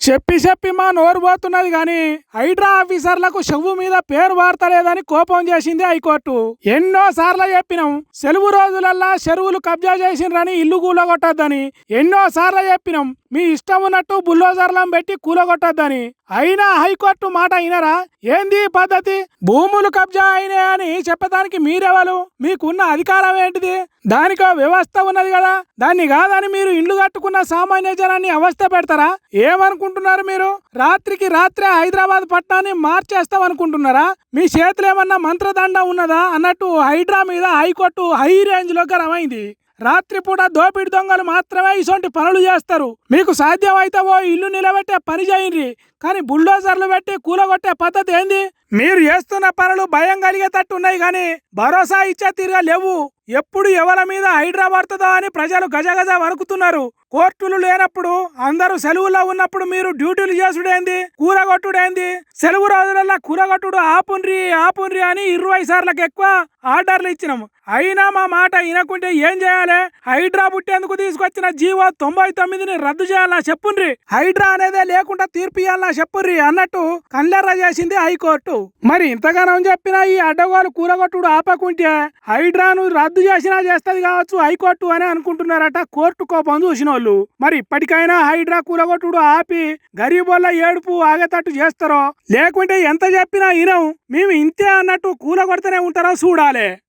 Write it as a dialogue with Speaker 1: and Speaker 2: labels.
Speaker 1: చెప్పి చెప్పి మా నోరు పోతున్నది గాని హైడ్రా ఆఫీసర్లకు చెవు మీద పేరు వార్తలేదని కోపం చేసింది హైకోర్టు. ఎన్నో సార్లు చెప్పినాం సెలవు రోజులల్లా చెరువులు కబ్జా చేసిండ్రని ఇల్లు కూలగొట్టద్దని. ఎన్నో సార్లు చెప్పినాం మీ ఇష్టం ఉన్నట్టు బుల్డోజర్లను పెట్టి కూలగొట్టద్దని. అయినా హైకోర్టు మాట అయినరా? ఏంది పద్ధతి? భూములు కబ్జా అయినాయని చెప్పడానికి మీరెవరు? మీకున్న అధికారం ఏంటిది? దానికో వ్యవస్థ ఉన్నది కదా. దాన్ని కాదని మీరు ఇండ్లు కట్టుకున్న సామాన్య జనాన్ని అవస్థ పెడతారా? ఏమనుకుంటున్నారు మీరు? రాత్రికి రాత్రే హైదరాబాద్ పట్టణాన్ని మార్చేస్తాం అనుకుంటున్నారా? మీ చేతిలో ఏమన్నా మంత్రదండం ఉన్నదా అన్నట్టు హైడ్రా మీద హైకోర్టు హై రేంజ్ లో గరమైంది. రాత్రిపూట దోపిడి దొంగలు మాత్రమే ఇటువంటి పనులు చేస్తారు. మీకు సాధ్యమైతే ఓ ఇల్లు నిలబెట్టే పని చేయండి, కానీ బుల్డోజర్లు పెట్టి కూలగొట్టే పద్ధతి ఏంది? మీరు చేస్తున్న పనులు భయం కలిగేటట్టు ఉన్నాయి కానీ భరోసా ఇచ్చే తీరుగా లేవు. ఎప్పుడు ఎవరి మీద హైడ్రా పడుతుందో అని ప్రజలు గజగజ వణుకుతున్నారు. కోర్టులు లేనప్పుడు అందరూ సెలవుల్లో ఉన్నప్పుడు మీరు డ్యూటీలు చేసుడేంది, కూరగొట్టుడేంది? సెలవు రోజులల్లా కూరగొట్టుడు ఆపుండ్రి అని 20 సార్లకు ఎక్కువ ఆర్డర్లు ఇచ్చినాము. అయినా మా మాట వినకుంటే ఏం చేయాలి? హైడ్రా పుట్టేందుకు తీసుకొచ్చిన జీవో 99ని రద్దు చేయాలన్నా చెప్పుండ్రి. హైడ్రా అనేదే లేకుండా తీర్పు ఇయ్యాలన్నా చెప్పుర్రి అన్నట్టు కల్లెర్ర చేసింది హైకోర్టు. మరి ఇంతగానం చెప్పినా ఈ అడ్డగోలు కూరగొట్టుడు ఆపకుంటే హైడ్రాను రద్దు చేసినా చేస్తది కావచ్చు హైకోర్టు అని అనుకుంటున్నారట కోర్టు కోపం చూసిన వాళ్ళు. మరి ఇప్పటికైనా హైడ్రా కూరగొట్టుడు ఆపి గరీబోళ్ళ ఏడుపు ఆగేటట్టు చేస్తారో, లేకుంటే ఎంత చెప్పినా వినం మేము ఇంతే అన్నట్టు కూలగొడుతూనే ఉంటారో చూడాలి.